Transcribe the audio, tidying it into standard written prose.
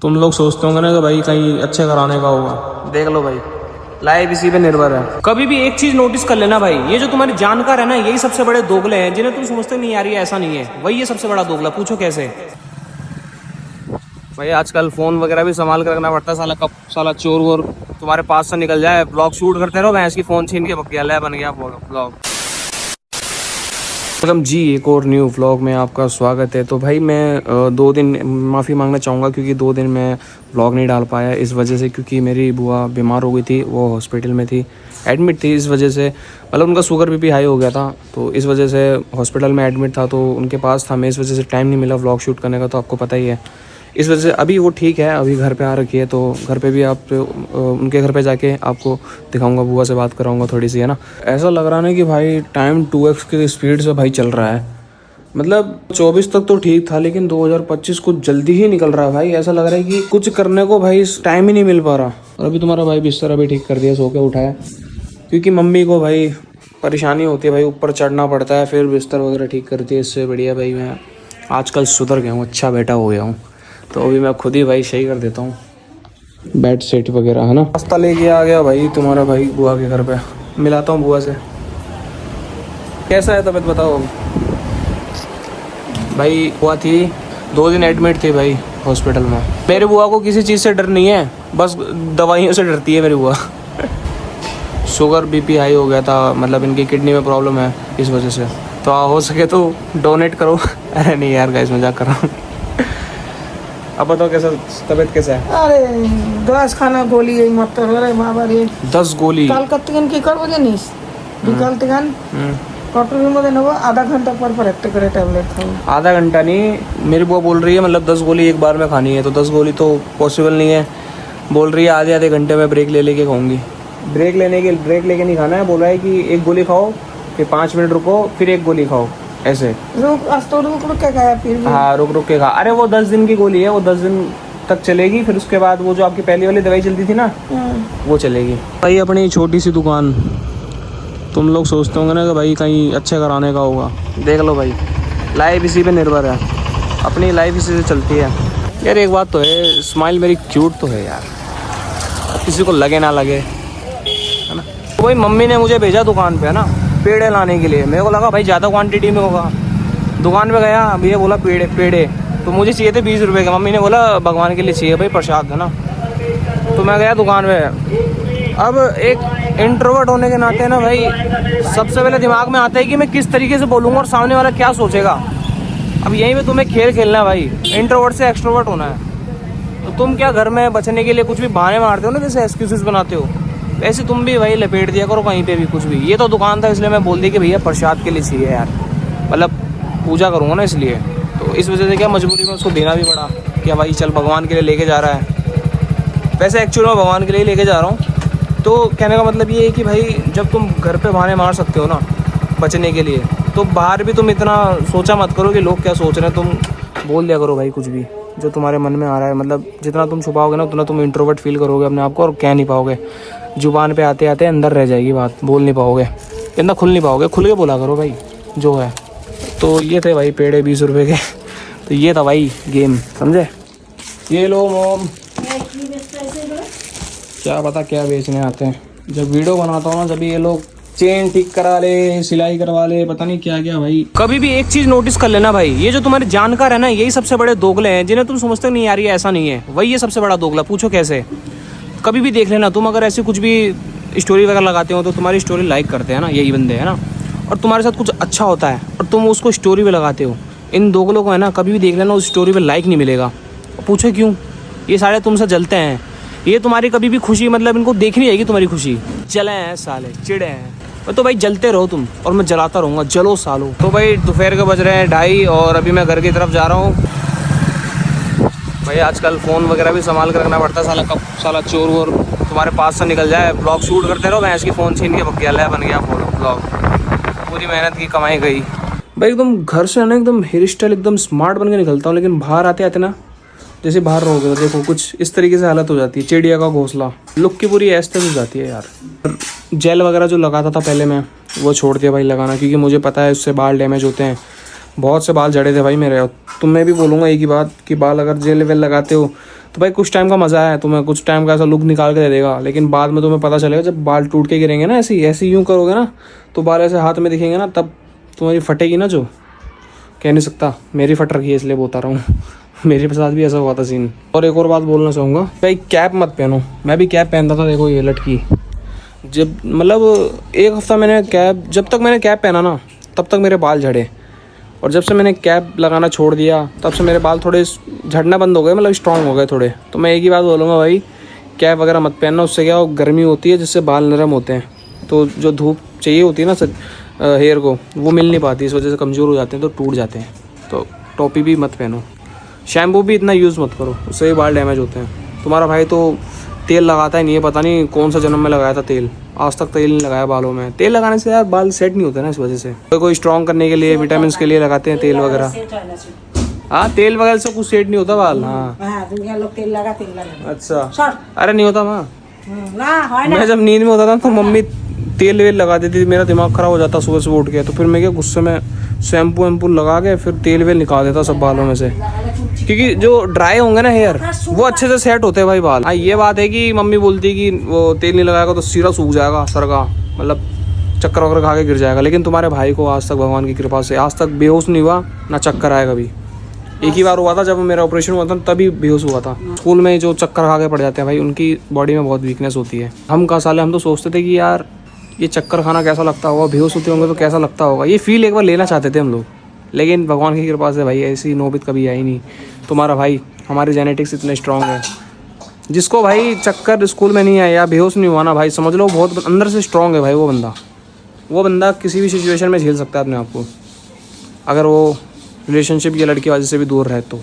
तुम लोग सोचते होंगे ना कि भाई कहीं अच्छे कराने का होगा, देख लो भाई लाइफ इसी पे निर्भर है। कभी भी एक चीज नोटिस कर लेना भाई, ये जो तुम्हारे जानकार है ना, यही सबसे बड़े दोगले हैं जिन्हें तुम समझते नहीं यार ये ऐसा नहीं है, वही ये सबसे बड़ा दोगला। पूछो कैसे भाई। आजकल फोन वगैरह भी संभाल कर रखना पड़ता है, साला कब साला चोर वोर तुम्हारे पास से निकल जाए। ब्लॉग शूट करते रहो, भैंस की फोन छीन के बकिया बन गया ब्लॉग। वेलकम जी, एक और न्यू व्लॉग में आपका स्वागत है। तो भाई मैं 2 दिन माफ़ी मांगना चाहूँगा क्योंकि 2 दिन मैं व्लॉग नहीं डाल पाया इस वजह से, क्योंकि मेरी बुआ बीमार हो गई थी, वो हॉस्पिटल में थी, एडमिट थी। इस वजह से मतलब उनका शुगर बीपी हाई हो गया था, तो इस वजह से हॉस्पिटल में एडमिट था, तो उनके पास था मैं, इस वजह से टाइम नहीं मिला व्लॉग शूट करने का, तो आपको पता ही है। इस वजह से अभी वो ठीक है, अभी घर पे आ रखी है, तो घर पे भी आप उनके घर पे जाके आपको दिखाऊंगा, बुआ से बात कराऊंगा थोड़ी सी, है ना। ऐसा लग रहा है ना कि भाई टाइम 2x की स्पीड से भाई चल रहा है। मतलब 24 तक तो ठीक था, लेकिन 2025 कुछ जल्दी ही निकल रहा है भाई। ऐसा लग रहा है कि कुछ करने को भाई टाइम ही नहीं मिल पा रहा। और अभी तुम्हारा भाई बिस्तर अभी ठीक कर दिया, सो के उठाया, क्योंकि मम्मी को भाई परेशानी होती है भाई, ऊपर चढ़ना पड़ता है, फिर बिस्तर वगैरह ठीक करती है। इससे बढ़िया भाई मैं आजकल सुधर गया हूँ, अच्छा बेटा हो गया हूँ, तो अभी मैं खुद ही भाई सही कर देता हूँ बेड सेट वगैरह, है ना। रास्ता लेके आ गया भाई तुम्हारा भाई बुआ के घर पे, मिलाता हूँ बुआ से। कैसा है तबीयत बताओ भाई। बुआ थी 2 दिन एडमिट थी भाई हॉस्पिटल में। मेरी बुआ को किसी चीज़ से डर नहीं है, बस दवाइयों से डरती है मेरी बुआ। शुगर बीपी हाई हो गया था, मतलब इनकी किडनी में प्रॉब्लम है, इस वजह से। तो हो सके तो डोनेट करो। अरे नहीं यार गाइस, मजाक कर रहा हूँ। अब बताओ कैसा तबीयत कैसा है? अरे 10 खाना गोली है मत रे बाबा रे। 10 गोली काल कत्तिगन की करबो जानिस बिकाल तिगन कटोरी में देना, आधा घंटा पर एक करे टैबलेट खाओ। आधा घंटा नहीं, मेरी बुआ बोल रही है मतलब 10 गोली एक बार में खानी है, तो 10 गोली तो पॉसिबल नहीं है। बोल रही है आधे घंटे में ब्रेक ले लेके खाऊंगी। ब्रेक लेके नहीं खाना है, बोल रहा है कि 1 गोली खाओ, फिर 5 मिनट रुको, फिर 1 गोली खाओ, ऐसे। रुक के खाया फिर भी। हाँ रुक के खा। अरे वो 10 दिन की गोली है, वो 10 दिन तक चलेगी, फिर उसके बाद वो जो आपकी पहली वाली दवाई चलती थी ना, वो चलेगी। भाई अपनी छोटी सी दुकान, तुम लोग सोचते होंगे ना कि भाई कहीं अच्छे कराने का होगा, देख लो भाई लाइफ इसी पे निर्भर है, अपनी लाइफ इसी से चलती है। यार एक बात तो है, स्माइल मेरी क्यूट तो है यार, किसी को लगे ना लगे, है ना। तो भाई मम्मी ने मुझे भेजा दुकान पे, है ना, पेड़े लाने के लिए। मेरे को लगा भाई ज़्यादा क्वांटिटी में होगा। दुकान पे गया, भैया बोला पेड़े तो मुझे चाहिए थे 20 रुपये का। मम्मी ने बोला भगवान के लिए चाहिए भाई, प्रसाद, है ना। तो मैं गया दुकान पे। अब एक इंट्रोवर्ट होने के नाते ना भाई, सबसे पहले दिमाग में आता है कि मैं किस तरीके से बोलूँगा और सामने वाला क्या सोचेगा। अब यहीं पे तुम्हें खेल खेलना है भाई, इंट्रोवर्ट से एक्सट्रोवर्ट होना है। तो तुम क्या घर में बचने के लिए कुछ भी बहाने मारते हो ना, जैसे एक्सक्यूजेस बनाते हो, वैसे तुम भी भाई लपेट दिया करो कहीं पे भी कुछ भी। ये तो दुकान था इसलिए मैं बोल दी कि भैया प्रसाद के लिए चाहिए यार, मतलब पूजा करूँगा ना इसलिए। तो इस वजह से क्या मजबूरी में उसको देना भी पड़ा कि भाई चल भगवान के लिए लेके जा रहा है। वैसे एक्चुअली मैं भगवान के लिए लेके जा रहा हूँ। तो कहने का मतलब ये है कि भाई जब तुम घर पे बहाने मार सकते हो ना बचने के लिए, तो बाहर भी तुम इतना सोचा मत करो कि लोग क्या सोच रहे हैं। तुम बोल दिया करो भाई कुछ भी जो तुम्हारे मन में आ रहा है। मतलब जितना तुम छुपाओगे ना, उतना तुम इंट्रोवर्ट फील करोगे अपने आप को, और कह नहीं पाओगे। जुबान पे आते आते अंदर रह जाएगी बात, बोल नहीं पाओगे, इतना खुल नहीं पाओगे। खुल के बोला करो भाई जो है। तो ये थे भाई पेड़े 20 रुपये के। तो ये था भाई गेम, समझे। ये लो मोम, क्या पता क्या बेचने आते हैं। जब वीडियो बनाता हूँ ना, जब ये लोग चेन ठीक करा ले, सिलाई करवा ले, पता नहीं क्या क्या भाई। कभी भी एक चीज नोटिस कर लेना भाई, ये जो तुम्हारे जानकार है ना, यही सबसे बड़े दोगले हैं जिन्हें तुम समझते नहीं यार ये ऐसा नहीं है, वही ये सबसे बड़ा दोगला। पूछो कैसे। कभी भी देख लेना तुम, अगर ऐसी कुछ भी स्टोरी वगैरह लगाते हो तो तुम्हारी स्टोरी लाइक करते हैं ना यही बंदे, है ना। और तुम्हारे साथ कुछ अच्छा होता है और तुम उसको स्टोरी पे लगाते हो, इन दोगलों को है ना कभी भी देख लेना उस स्टोरी पे लाइक नहीं मिलेगा। पूछो क्यों? ये सारे तुमसे जलते हैं, ये तुम्हारी कभी भी खुशी, मतलब इनको देखनी जाएगी तुम्हारी खुशी। जले हैं साले, चिड़े हैं। तो भाई जलते रहो तुम, और मैं जलाता रहूँगा, जलो सालो। तो भाई दोपहर के बज रहे हैं 2:30 और अभी मैं घर की तरफ जा रहा हूँ। भाई आजकल फ़ोन वगैरह भी संभाल कर रखना पड़ता है, साला कब साला चोर वोर तुम्हारे पास से निकल जाए। ब्लॉग शूट करते रहो, भैंस की फ़ोन छीन के बकिया बन गया ब्लॉग। पूरी मेहनत की कमाई गई भाई। एकदम घर से है ना एकदम हेयर स्टाइल एकदम स्मार्ट बन के निकलता हूँ, लेकिन बाहर आते आते ना, जैसे बाहर रहोगे तो देखो कुछ इस तरीके से हालत हो जाती है, चिड़िया का घोंसला। लुक की पूरी ऐसे हो जाती है यार। जेल वगैरह जो लगाता था पहले मैं, वो छोड़ दिया भाई लगाना, क्योंकि मुझे पता है उससे बाल डैमेज होते हैं। बहुत से बाल झड़े थे भाई मेरे। तुम मैं भी बोलूँगा एक ही बात कि बाल अगर जेल वेल लगाते हो तो भाई कुछ टाइम का मज़ा है, तुम्हें कुछ टाइम का ऐसा लुक निकाल के दे देगा, लेकिन बाद में तुम्हें पता चलेगा जब बाल टूट के गिरेंगे ना, ऐसे ऐसे यूँ करोगे ना तो बाल ऐसे हाथ में दिखेंगे ना, तब तुम्हारी फटेगी ना, जो कह नहीं सकता। मेरी फट रखी है इसलिए बता रहा हूँ मेरे साथ भी ऐसा हुआ था सीन। और एक और बात बोलना चाहूँगा भाई, कैप मत पहनो। मैं भी कैप पहनता था, देखो ये लटकी, जब मतलब एक हफ़्ता मैंने कैप, जब तक मैंने कैप पहना ना तब तक मेरे बाल झड़े, और जब से मैंने कैप लगाना छोड़ दिया तब से मेरे बाल थोड़े झड़ना बंद हो गए, मतलब स्ट्रॉन्ग हो गए थोड़े। तो मैं एक ही बात बोलूँगा भाई, कैप वगैरह मत पहनना, उससे क्या हो, गर्मी होती है जिससे बाल नरम होते हैं, तो जो धूप चाहिए होती है ना हेयर को, वो मिल नहीं पाती, इस वजह से कमज़ोर हो जाते हैं, तो टूट जाते हैं। तो टोपी भी मत पहनो, शैम्पू भी इतना यूज़ मत करो, उससे भी बाल डैमेज होते हैं। तुम्हारा भाई तो तेल लगाता ही नहीं है, पता नहीं कौन सा जन्म में लगाया था तेल, आज तक तेल नहीं लगाया बालों में। तेल लगाने से यार बाल सेट नहीं होते ना, इस वजह से। कोई स्ट्रॉन्ग करने के लिए, विटामिन के लिए लगाते हैं तेल वगैरह। हाँ, तेल वगैरह से कुछ सेट नहीं होता बाल। हाँ अच्छा, अरे नहीं होता माँ, मैं जब नींद में होता था तो मम्मी तेल वेल लगा देती थी, मेरा दिमाग ख़राब हो जाता सुबह सुबह उठ के, तो फिर मैं क्या गुस्से में शैम्पू वैम्पू लगा के फिर तेल वेल निकाल देता सब बालों में से, क्योंकि जो ड्राई होंगे ना हेयर वो अच्छे से सेट होते हैं भाई बाल। हाँ, ये बात है कि मम्मी बोलती है कि वो तेल नहीं लगाएगा तो सिरा सूख जाएगा सर का, मतलब चक्कर वक्कर खा के गिर जाएगा, लेकिन तुम्हारे भाई को आज तक भगवान की कृपा से आज तक बेहोश नहीं हुआ ना चक्कर आया कभी। एक ही बार हुआ था जब मेरा ऑपरेशन हुआ था, तभी बेहोश हुआ था। स्कूल में जो चक्कर खा के पड़ जाते हैं भाई, उनकी बॉडी में बहुत वीकनेस होती है। हम का साले हम तो सोचते थे कि यार ये चक्कर खाना कैसा लगता होगा, बेहोश होते होंगे तो कैसा लगता होगा, ये फील एक बार लेना चाहते थे हम लोग, लेकिन भगवान की कृपा से भाई ऐसी नौबत कभी आई नहीं। तुम्हारा भाई, हमारे जेनेटिक्स इतने स्ट्रॉन्ग है, जिसको भाई चक्कर स्कूल में नहीं आया या बेहोश नहीं हुआ ना भाई, समझ लो बहुत अंदर से स्ट्रॉन्ग है भाई वो बंदा किसी भी सिचुएशन में झेल सकता है अपने आप को, अगर वो रिलेशनशिप या लड़की वाले से भी दूर रहे तो।